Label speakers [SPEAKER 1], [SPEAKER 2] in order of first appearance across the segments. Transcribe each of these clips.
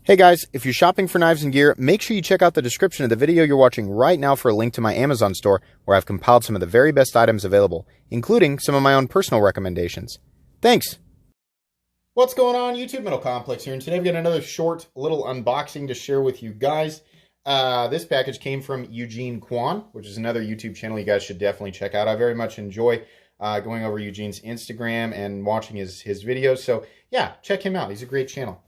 [SPEAKER 1] Hey guys, if you're shopping for knives and gear, make sure you check out the description of the video you're watching right now for a link to my Amazon store where I've compiled some of the very best items available, including some of my own personal recommendations. Thanks! What's going on, YouTube? Metal Complex here, and today we've got another short little unboxing to share with you guys. This package came from Eugene Kwan, which is another YouTube channel you guys should definitely check out. I very much enjoy going over Eugene's Instagram and watching his videos, so yeah, check him out. He's a great channel.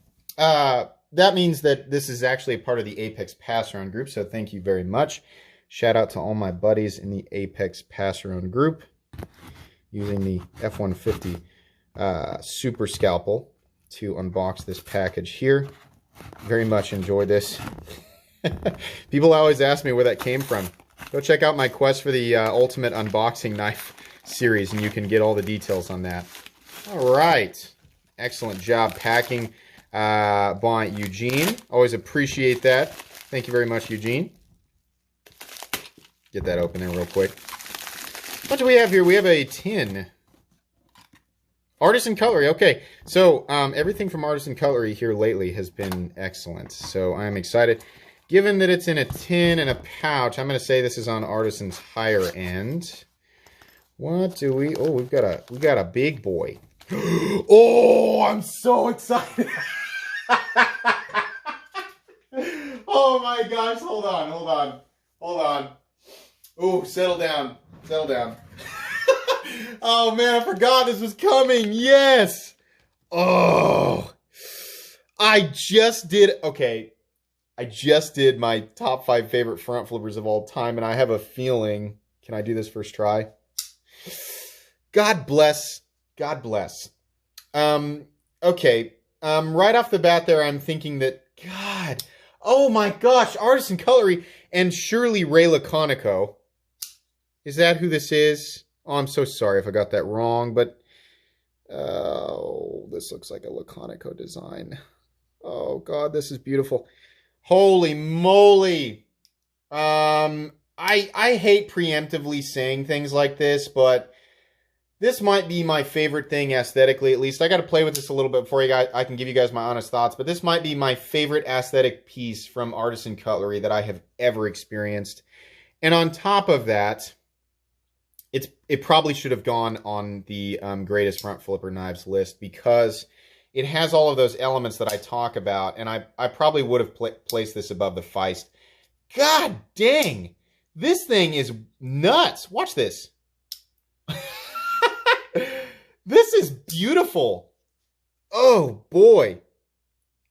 [SPEAKER 1] That means that this is actually a part of the Apex Pass-Around group, so thank you very much. Shout out to all my buddies in the Apex Pass-Around group using the F-150 Super Scalpel to unbox this package here. Very much enjoy this. People always ask me where that came from. Go check out my Quest for the Ultimate Unboxing Knife series, and you can get all the details on that. All right. Excellent job packing by Eugene. Always appreciate that. Thank you very much, Eugene. Get that open there real quick. What do we have here? We have a tin. Artisan Cutlery. Okay, so everything from Artisan Cutlery here lately has been excellent. So I'm excited. Given that it's in a tin and a pouch, I'm going to say this is on Artisan's higher end. What do we? Oh, we've got a big boy. Oh, I'm so excited. Oh my gosh, hold on. Oh, settle down. Oh man, I forgot this was coming. Yes. Oh, I just did my top 5 favorite front flippers of all time, and I have a feeling, can I do this first try? God bless. Okay. Right off the bat there, I'm thinking that, God, oh my gosh, Artisan Cutlery, and surely Ray Laconico. Is that who this is? Oh, I'm so sorry if I got that wrong, but, oh, this looks like a Laconico design. Oh God, this is beautiful. Holy moly. I hate preemptively saying things like this, but this might be my favorite thing aesthetically, at least. I got to play with this a little bit before I can give you guys my honest thoughts, but this might be my favorite aesthetic piece from Artisan Cutlery that I have ever experienced. And on top of that, it probably should have gone on the greatest front flipper knives list because it has all of those elements that I talk about, and I probably would have placed this above the Feist. God dang! This thing is nuts! Watch this. This is beautiful. Oh, boy.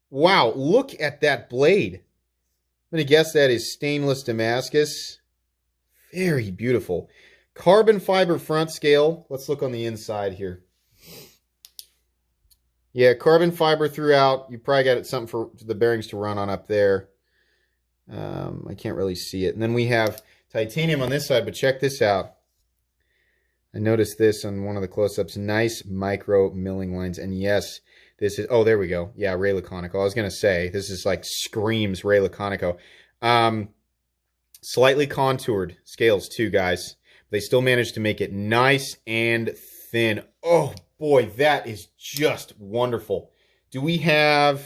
[SPEAKER 1] Wow, look at that blade. I'm going to guess that is stainless Damascus. Very beautiful. Carbon fiber front scale. Let's look on the inside here. Yeah, carbon fiber throughout. You probably got something for the bearings to run on up there. I can't really see it. And then we have titanium on this side, but check this out. I noticed this on one of the close-ups. Nice micro milling lines. And yes, this is... Oh, there we go. Yeah, Ray Laconico. I was going to say, this is like screams Ray Laconico. Slightly contoured scales too, guys. They still managed to make it nice and thin. Oh, boy, that is just wonderful. Do we have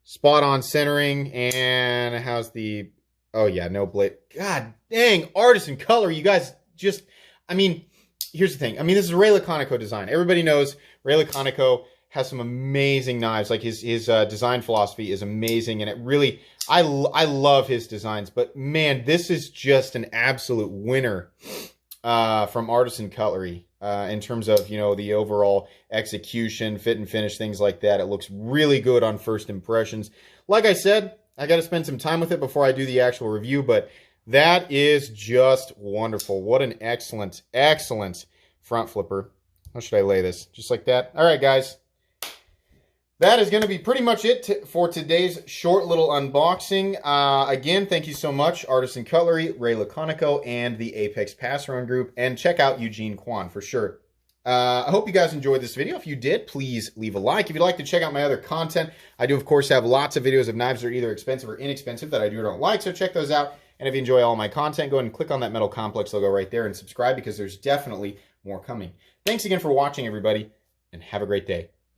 [SPEAKER 1] spot-on centering? And how's the... Oh, yeah, no blade. God dang, Artisan Cutlery. You guys just... I mean, here's the thing. I mean, this is a Ray Laconico design. Everybody knows Ray Laconico has some amazing knives. Like his design philosophy is amazing, and it really, I love his designs. But man, this is just an absolute winner from Artisan Cutlery in terms of, you know, the overall execution, fit and finish, things like that. It looks really good on first impressions. Like I said, I got to spend some time with it before I do the actual review, but that is just wonderful. What an excellent, excellent front flipper. How should I lay this? Just like that. All right, guys. That is going to be pretty much it for today's short little unboxing. Again, thank you so much, Artisan Cutlery, Ray Laconico, and the Apex Pass-Around group. And check out Eugene Kwan for sure. I hope you guys enjoyed this video. If you did, please leave a like. If you'd like to check out my other content, I do, of course, have lots of videos of knives that are either expensive or inexpensive that I do or don't like, so check those out. And if you enjoy all my content, go ahead and click on that Metal Complex logo right there and subscribe because there's definitely more coming. Thanks again for watching, everybody, and have a great day.